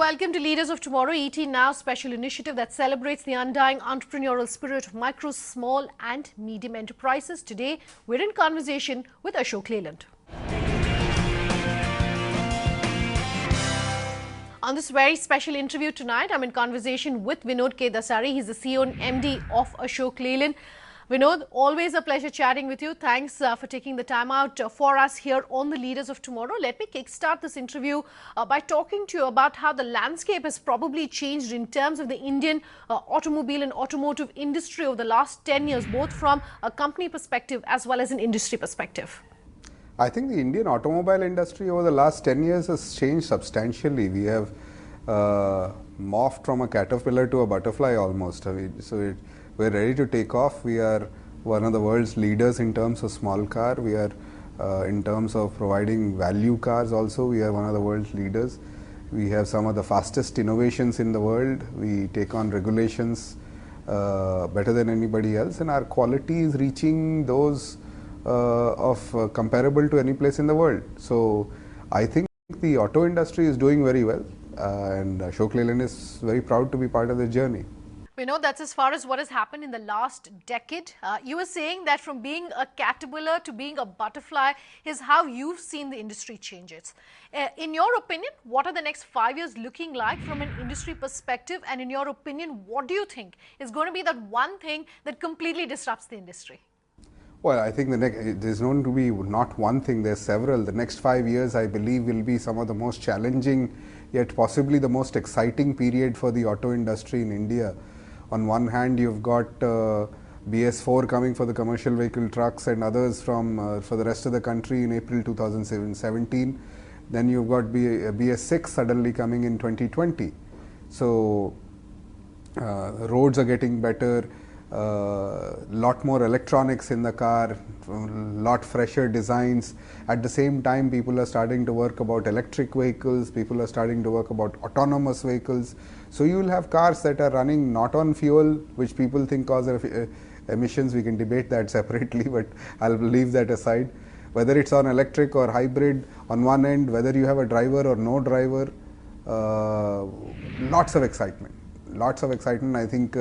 welcome to Leaders of Tomorrow, ET Now special initiative that celebrates the undying entrepreneurial spirit of micro, small and medium enterprises. Today, we're in conversation with Ashok Leyland. On this very special interview tonight, I'm in conversation with Vinod K. Dasari. He's the CEO and MD of Ashok Leyland. Vinod, always a pleasure chatting with you. Thanks for taking the time out for us here on the Leaders of Tomorrow. Let me kickstart this interview by talking to you about how the landscape has probably changed in terms of the Indian automobile and automotive industry over the last 10 years, both from a company perspective as well as an industry perspective. I think the Indian automobile industry over the last 10 years has changed substantially. We have morphed from a caterpillar to a butterfly almost. We're ready to take off. We are one of the world's leaders in terms of small car. We are in terms of providing value cars also. We are one of the world's leaders. We have some of the fastest innovations in the world. We take on regulations better than anybody else, and our quality is reaching those comparable to any place in the world. So I think the auto industry is doing very well, and Ashok Leyland is very proud to be part of the journey. We know that's as far as what has happened in the last decade. You were saying that from being a caterpillar to being a butterfly is how you've seen the industry changes. In your opinion, what are the next 5 years looking like from an industry perspective? And in your opinion, what do you think is going to be that one thing that completely disrupts the industry? Well, I think there's going to be not one thing, there's several. The next 5 years, I believe, will be some of the most challenging, yet possibly the most exciting period for the auto industry in India. On one hand, you've got BS4 coming for the commercial vehicle trucks and others from for the rest of the country in April 2017. Then you've got BS6 suddenly coming in 2020. So roads are getting better, lot more electronics in the car, lot fresher designs. At the same time, people are starting to work about electric vehicles, people are starting to work about autonomous vehicles. So you will have cars that are running not on fuel, which people think cause emissions. We can debate that separately, but I'll leave that aside. Whether it's on electric or hybrid, on one end, whether you have a driver or no driver, lots of excitement. Lots of excitement. I think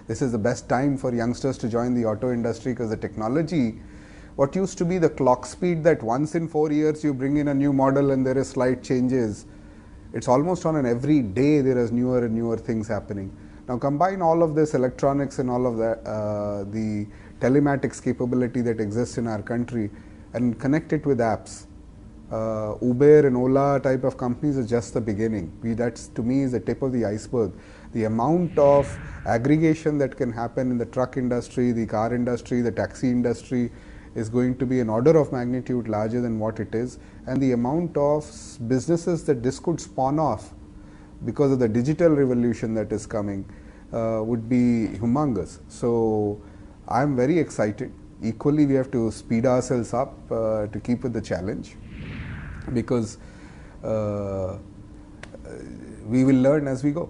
this is the best time for youngsters to join the auto industry, because the technology, what used to be the clock speed that once in 4 years you bring in a new model and there is slight changes, it's almost on an every day there is newer and newer things happening. Now combine all of this electronics and all of that, the telematics capability that exists in our country, and connect it with apps. Uber and Ola type of companies is just the beginning. That's, to me, is the tip of the iceberg. The amount of aggregation that can happen in the truck industry, the car industry, the taxi industry is going to be an order of magnitude larger than what it is, and the amount of businesses that this could spawn off because of the digital revolution that is coming would be humongous. So I'm very excited. Equally, we have to speed ourselves up to keep with the challenge, because we will learn as we go.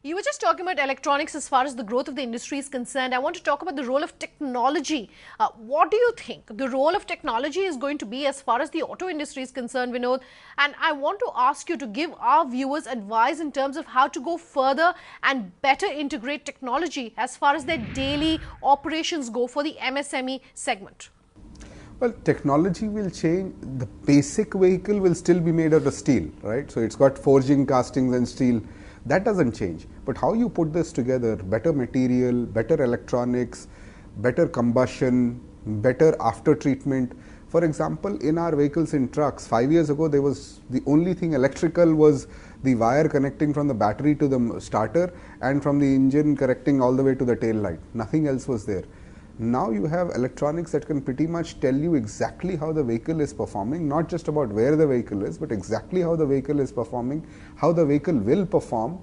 You were just talking about electronics as far as the growth of the industry is concerned. I want to talk about the role of technology. What do you think the role of technology is going to be as far as the auto industry is concerned, Vinod? And I want to ask you to give our viewers advice in terms of how to go further and better integrate technology as far as their daily operations go for the MSME segment. Well, technology will change. The basic vehicle will still be made out of steel, right? So it's got forging, castings and steel. That doesn't change. But how you put this together, better material, better electronics, better combustion, better after treatment. For example, in our vehicles in trucks, 5 years ago, there was the only thing electrical was the wire connecting from the battery to the starter and from the engine connecting all the way to the tail light. Nothing else was there. Now you have electronics that can pretty much tell you exactly how the vehicle is performing, not just about where the vehicle is, but exactly how the vehicle is performing, how the vehicle will perform,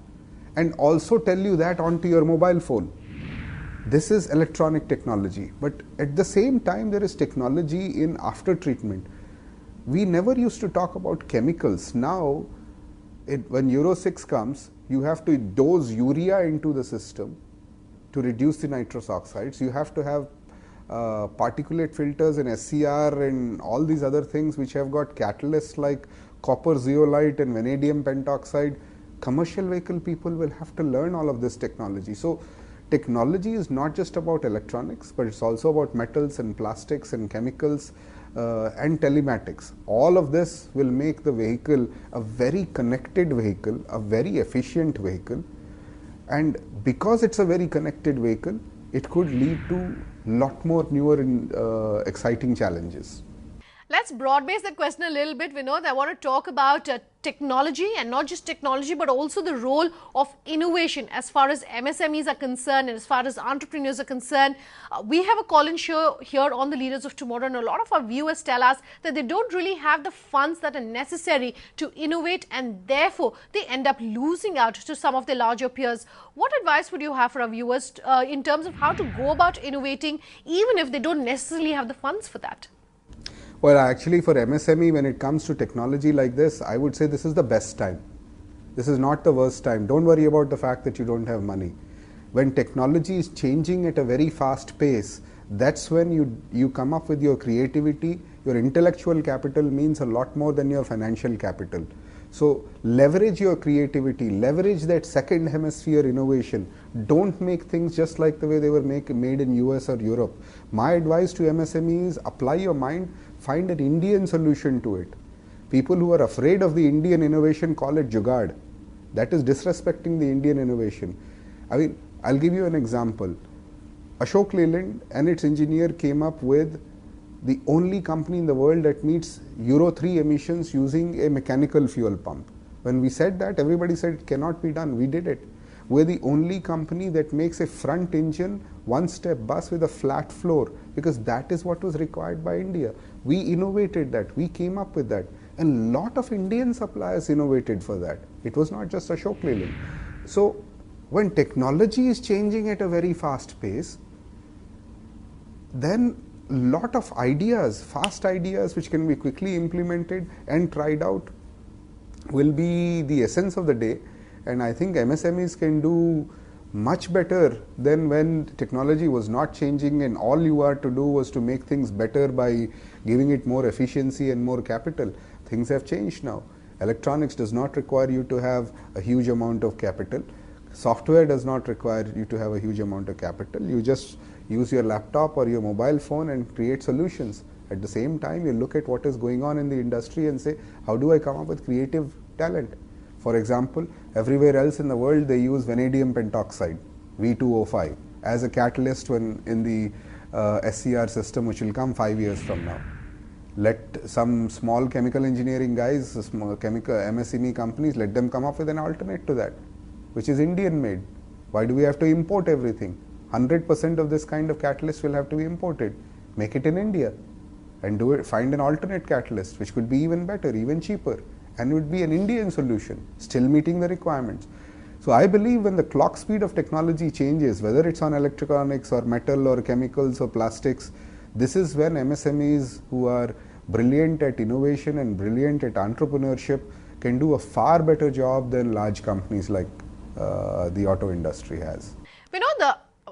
and also tell you that onto your mobile phone. This is electronic technology. But at the same time, there is technology in after treatment. We never used to talk about chemicals. Now, when Euro 6 comes, you have to dose urea into the system to reduce the nitrous oxides. You have to have particulate filters and SCR and all these other things which have got catalysts like copper zeolite and vanadium pentoxide. commercial vehicle people will have to learn all of this technology. So technology is not just about electronics, but it's also about metals and plastics and chemicals and telematics. All of this will make the vehicle a very connected vehicle, a very efficient vehicle, and because it's a very connected vehicle, it could lead to lot more newer and exciting challenges. Let's broad base that question a little bit, Vinod. I want to talk about technology, and not just technology, but also the role of innovation as far as MSMEs are concerned and as far as entrepreneurs are concerned. We have a call-in show here on the Leaders of Tomorrow, and a lot of our viewers tell us that they don't really have the funds that are necessary to innovate, and therefore they end up losing out to some of their larger peers. What advice would you have for our viewers in terms of how to go about innovating, even if they don't necessarily have the funds for that? Well, actually for MSME, when it comes to technology like this, I would say this is the best time. This is not the worst time. Don't worry about the fact that you don't have money. When technology is changing at a very fast pace, that's when you come up with your creativity. Your intellectual capital means a lot more than your financial capital. So leverage your creativity, leverage that second hemisphere innovation. Don't make things just like the way they were made in US or Europe. My advice to MSME is apply your mind, find an Indian solution to it. People who are afraid of the Indian innovation call it jugaad. That is disrespecting the Indian innovation. I mean, I'll give you an example. Ashok Leyland and its engineer came up with the only company in the world that meets Euro 3 emissions using a mechanical fuel pump. When we said that, everybody said it cannot be done. We did it. We're the only company that makes a front engine one-step bus with a flat floor, because that is what was required by India. We innovated that. We came up with that. And a lot of Indian suppliers innovated for that. It was not just Ashok Leyland. So when technology is changing at a very fast pace, then lot of ideas, fast ideas which can be quickly implemented and tried out will be the essence of the day. And I think MSMEs can do much better than when technology was not changing and all you are to do was to make things better by giving it more efficiency and more capital. Things have changed now. Electronics does not require you to have a huge amount of capital. Software does not require you to have a huge amount of capital. You just use your laptop or your mobile phone and create solutions. At the same time, you look at what is going on in the industry and say, how do I come up with creative talent? For example, everywhere else in the world they use vanadium pentoxide, V2O5, as a catalyst when in the SCR system, which will come 5 years from now. Let some small chemical engineering guys, small chemical MSME companies, let them come up with an alternate to that, which is Indian made. Why do we have to import everything? 100% of this kind of catalyst will have to be imported. Make it in India and do it. Find an alternate catalyst which could be even better, even cheaper, and would be an Indian solution, still meeting the requirements. So I believe when the clock speed of technology changes, whether it's on electronics or metal or chemicals or plastics, this is when MSMEs who are brilliant at innovation and brilliant at entrepreneurship can do a far better job than large companies like the auto industry has.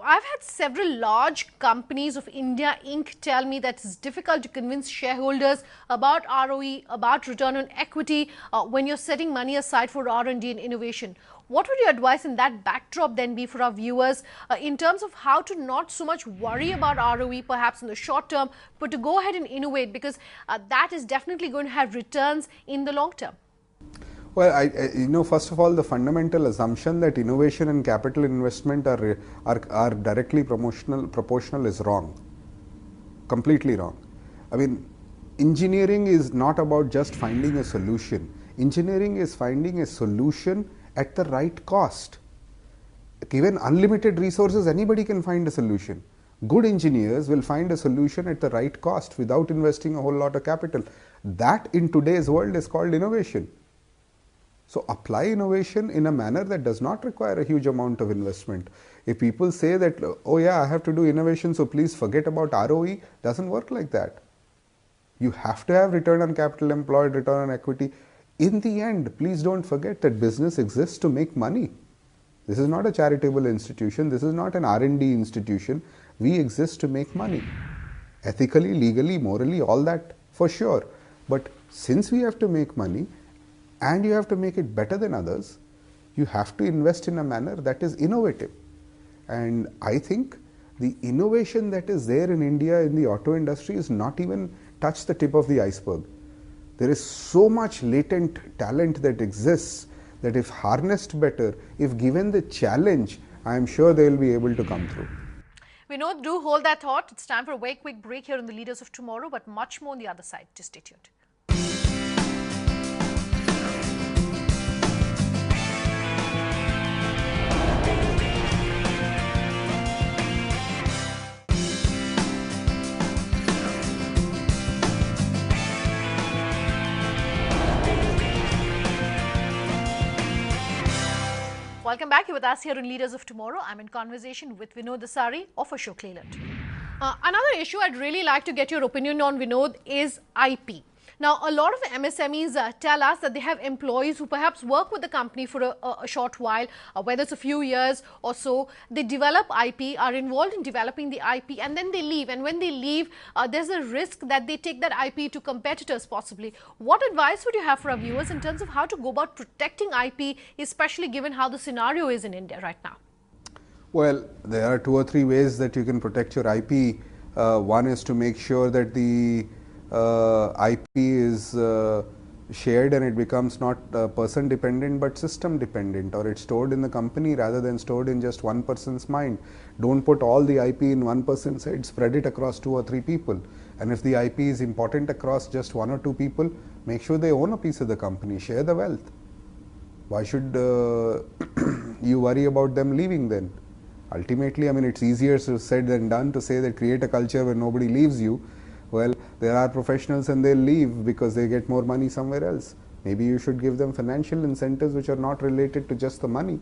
I've had several large companies of India Inc. tell me that it's difficult to convince shareholders about ROE, about return on equity when you're setting money aside for R&D and innovation. What would your advice in that backdrop then be for our viewers in terms of how to not so much worry about ROE perhaps in the short term, but to go ahead and innovate, because that is definitely going to have returns in the long term? Well, first of all, the fundamental assumption that innovation and capital investment are directly proportional is wrong. Completely wrong. I mean, engineering is not about just finding a solution. Engineering is finding a solution at the right cost. Given unlimited resources, anybody can find a solution. Good engineers will find a solution at the right cost without investing a whole lot of capital. That in today's world is called innovation. So apply innovation in a manner that does not require a huge amount of investment. If people say that, oh yeah, I have to do innovation, so please forget about ROE, doesn't work like that. You have to have return on capital employed, return on equity. In the end, please don't forget that business exists to make money. This is not a charitable institution. This is not an R&D institution. We exist to make money. Ethically, legally, morally, all that for sure. But since we have to make money, and you have to make it better than others, You have to invest in a manner that is innovative. And I think the innovation that is there in India in the auto industry is not even touched the tip of the iceberg. There is so much latent talent that exists that if harnessed better, if given the challenge, I am sure they will be able to come through. Vinod, do hold that thought. It's time for a very quick break here on the Leaders of Tomorrow, but much more on the other side. Just stay tuned. Welcome back. You're with us here on Leaders of Tomorrow. I'm in conversation with Vinod Dasari of Ashok Leyland. Another issue I'd really like to get your opinion on, Vinod, is IP. Now, a lot of MSMEs tell us that they have employees who perhaps work with the company for a short while, whether it's a few years or so. They develop IP, are involved in developing the IP, and then they leave. And when they leave, there's a risk that they take that IP to competitors possibly. What advice would you have for our viewers in terms of how to go about protecting IP, especially given how the scenario is in India right now? Well, there are 2 or 3 ways that you can protect your IP. One is to make sure that the IP is shared and it becomes not person dependent but system dependent, or it's stored in the company rather than stored in just one person's mind. Don't put all the IP in one person's head, spread it across 2 or 3 people. And if the IP is important across just 1 or 2 people, make sure they own a piece of the company, share the wealth. Why should you worry about them leaving then? Ultimately, I mean, it's easier said than done to say that create a culture where nobody leaves you. Well, there are professionals and they'll leave because they get more money somewhere else. Maybe you should give them financial incentives which are not related to just the money,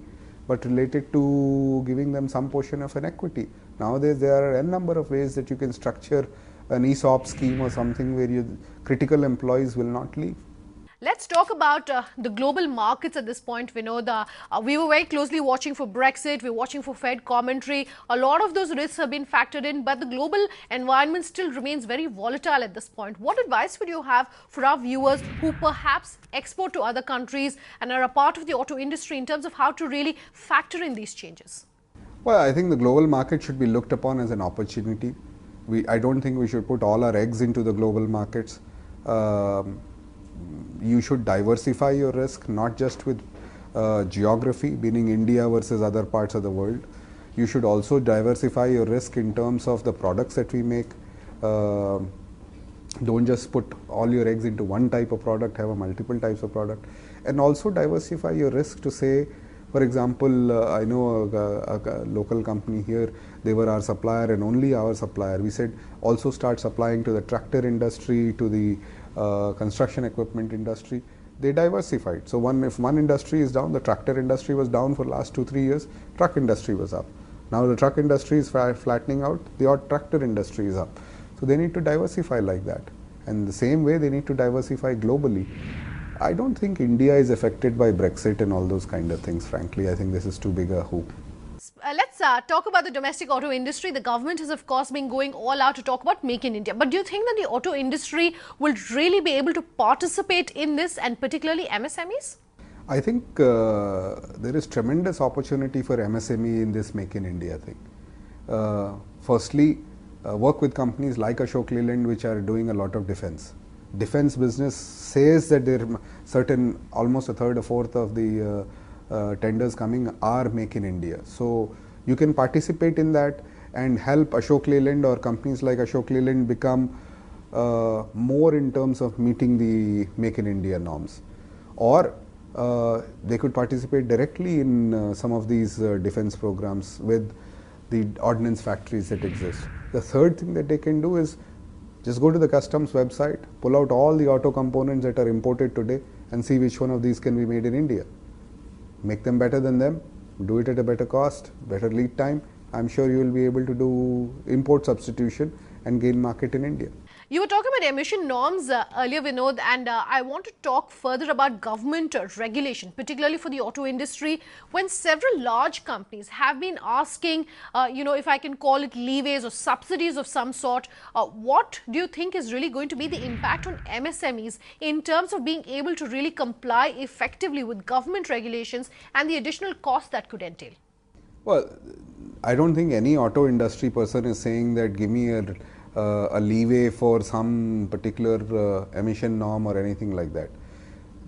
but related to giving them some portion of an equity. Nowadays, there are a number of ways that you can structure an ESOP scheme or something where critical employees will not leave. Let's talk about the global markets at this point, Vinod. We were very closely watching for Brexit, we're watching for Fed commentary. A lot of those risks have been factored in, but the global environment still remains very volatile at this point. What advice would you have for our viewers who perhaps export to other countries and are a part of the auto industry in terms of how to really factor in these changes? Well, I think the global market should be looked upon as an opportunity. I don't think we should put all our eggs into the global markets. You should diversify your risk, not just with geography, meaning India versus other parts of the world. You should also diversify your risk in terms of the products that we make. Don't just put all your eggs into one type of product, have a multiple types of product. And also diversify your risk to say, for example, I know a local company here, they were our supplier and only our supplier. We said also start supplying to the tractor industry, to the construction equipment industry. They diversified. So if one industry is down, the tractor industry was down for the last 2-3 years, truck industry was up. Now the truck industry is flattening out, the tractor industry is up. So they need to diversify like that. And the same way they need to diversify globally. I don't think India is affected by Brexit and all those kind of things, frankly. I think this is too big a hoop. Let's talk about the domestic auto industry. The government has, of course, been going all out to talk about Make in India. But do you think that the auto industry will really be able to participate in this, and particularly MSMEs? I think there is tremendous opportunity for MSME in this Make in India thing. Firstly, work with companies like Ashok Leyland, which are doing a lot of defense. Defense business says that there are certain, almost a third or fourth of the tenders coming are Make in India. So you can participate in that and help Ashok Leyland or companies like Ashok Leyland become more in terms of meeting the Make in India norms. Or they could participate directly in some of these defense programs with the ordnance factories that exist. The third thing that they can do is just go to the customs website, pull out all the auto components that are imported today and see which one of these can be made in India. Make them better than them, do it at a better cost, better lead time. I'm sure you will be able to do import substitution and gain market in India. You were talking about emission norms earlier, Vinod, and I want to talk further about government regulation, particularly for the auto industry, when several large companies have been asking, if I can call it leeways or subsidies of some sort. What do you think is really going to be the impact on MSMEs in terms of being able to really comply effectively with government regulations and the additional cost that could entail? Well, I don't think any auto industry person is saying that give me a leeway for some particular emission norm or anything like that.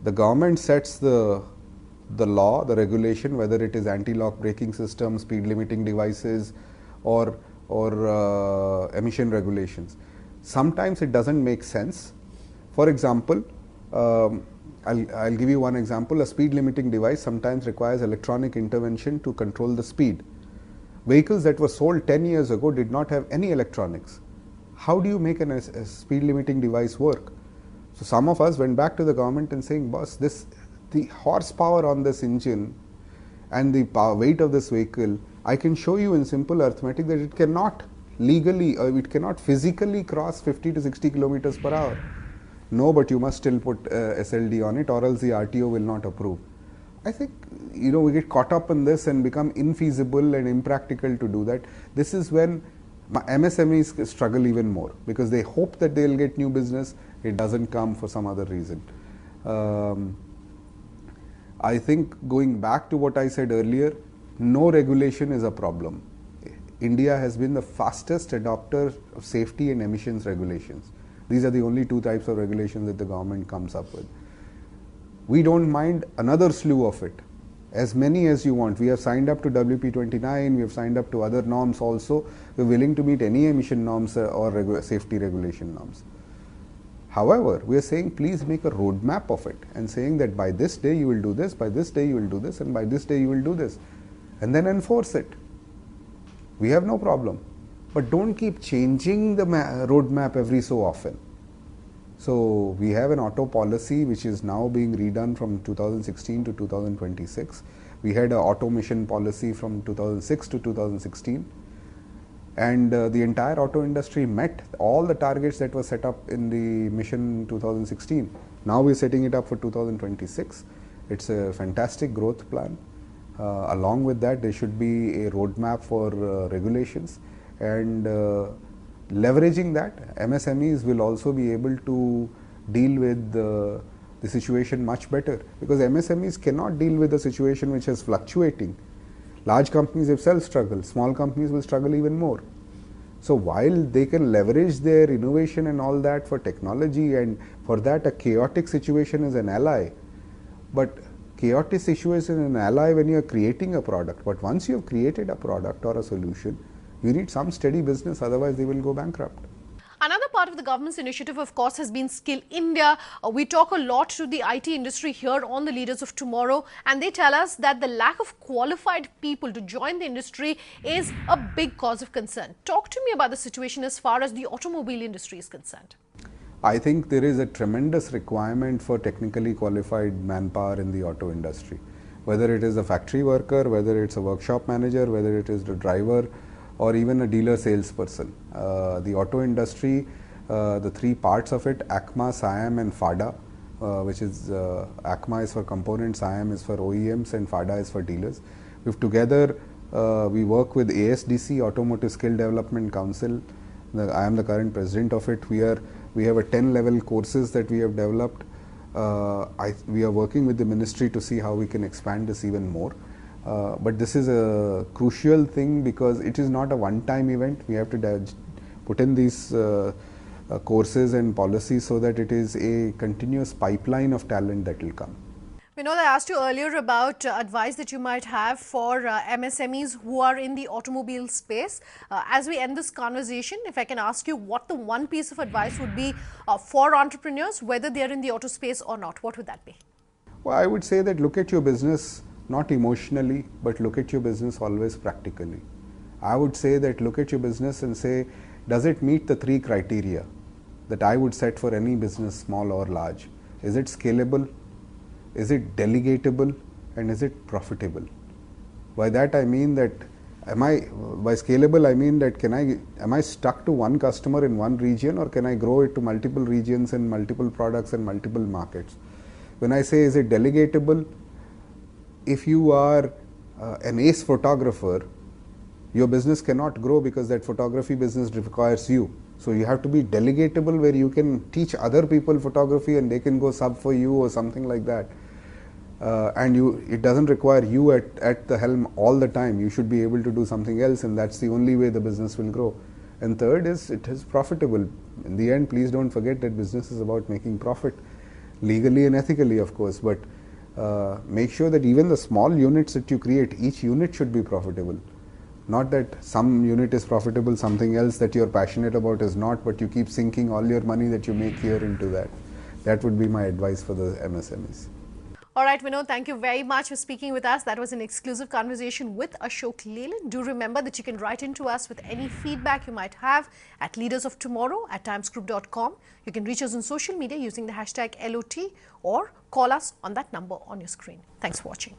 The government sets the law, the regulation, whether it is anti-lock braking system, speed limiting devices, or emission regulations. Sometimes it doesn't make sense. For example, I'll give you one example. A speed limiting device sometimes requires electronic intervention to control the speed. Vehicles that were sold 10 years ago did not have any electronics. How do you make a speed limiting device work? So some of us went back to the government and saying, boss, the horsepower on this engine and the weight of this vehicle, I can show you in simple arithmetic that it cannot legally or it cannot physically cross 50 to 60 kilometers per hour. No, but you must still put SLD on it or else the RTO will not approve. I think, we get caught up in this and become infeasible and impractical to do that. This is when MSMEs struggle even more because they hope that they'll get new business. It doesn't come for some other reason. I think going back to what I said earlier, no regulation is a problem. India has been the fastest adopter of safety and emissions regulations. These are the only two types of regulations that the government comes up with. We don't mind another slew of it, as many as you want. We have signed up to WP29, we have signed up to other norms also. We're willing to meet any emission norms or safety regulation norms. However, we are saying please make a roadmap of it and saying that by this day you will do this, by this day you will do this, and by this day you will do this, and then enforce it. We have no problem. But don't keep changing the roadmap every so often. So we have an auto policy which is now being redone from 2016 to 2026. We had an auto mission policy from 2006 to 2016. And the entire auto industry met all the targets that were set up in the mission 2016. Now we're setting it up for 2026. It's a fantastic growth plan. Along with that, there should be a roadmap for regulations. And leveraging that, MSMEs will also be able to deal with the situation much better because MSMEs cannot deal with a situation which is fluctuating. Large companies themselves struggle, small companies will struggle even more. So while they can leverage their innovation and all that for technology, and for that a chaotic situation is an ally, but chaotic situation is an ally when you are creating a product. But once you have created a product or a solution, you need some steady business, otherwise they will go bankrupt. Another part of the government's initiative, of course, has been Skill India. We talk a lot to the IT industry here on the Leaders of Tomorrow, and they tell us that the lack of qualified people to join the industry is a big cause of concern. Talk to me about the situation as far as the automobile industry is concerned. I think there is a tremendous requirement for technically qualified manpower in the auto industry. Whether it is a factory worker, whether it's a workshop manager, whether it is the driver, or even a dealer salesperson. The auto industry, the three parts of it, ACMA, SIAM and FADA, which is ACMA is for components, SIAM is for OEMs and FADA is for dealers. We've together, we work with ASDC, Automotive Skill Development Council. I am the current president of it. We have a 10-level courses that we have developed. We are working with the ministry to see how we can expand this even more. But this is a crucial thing because it is not a one-time event. We have to put in these courses and policies so that it is a continuous pipeline of talent that will come. Vinod, I asked you earlier about advice that you might have for MSMEs who are in the automobile space. As we end this conversation, if I can ask you what the one piece of advice would be for entrepreneurs, whether they are in the auto space or not, what would that be? Well, I would say that look at your business not emotionally, but look at your business always practically. I would say that look at your business and say, does it meet the three criteria that I would set for any business, small or large? Is it scalable? Is it delegatable? And is it profitable? By that I mean that By scalable I mean that am I stuck to one customer in one region, or can I grow it to multiple regions and multiple products and multiple markets? When I say is it delegatable, if you are an ace photographer, your business cannot grow because that photography business requires you. So you have to be delegatable, where you can teach other people photography and they can go sub for you or something like that. And it doesn't require you at the helm all the time. You should be able to do something else, and that's the only way the business will grow. And third is, it is profitable. In the end, please don't forget that business is about making profit, legally and ethically, of course, but make sure that even the small units that you create, each unit should be profitable. Not that some unit is profitable, something else that you're passionate about is not, but you keep sinking all your money that you make here into that. That would be my advice for the MSMEs. All right, Vinod, thank you very much for speaking with us. That was an exclusive conversation with Ashok Leland. Do remember that you can write into us with any feedback you might have at leadersoftomorrow@timesgroup.com. You can reach us on social media using the hashtag LOT, or call us on that number on your screen. Thanks for watching.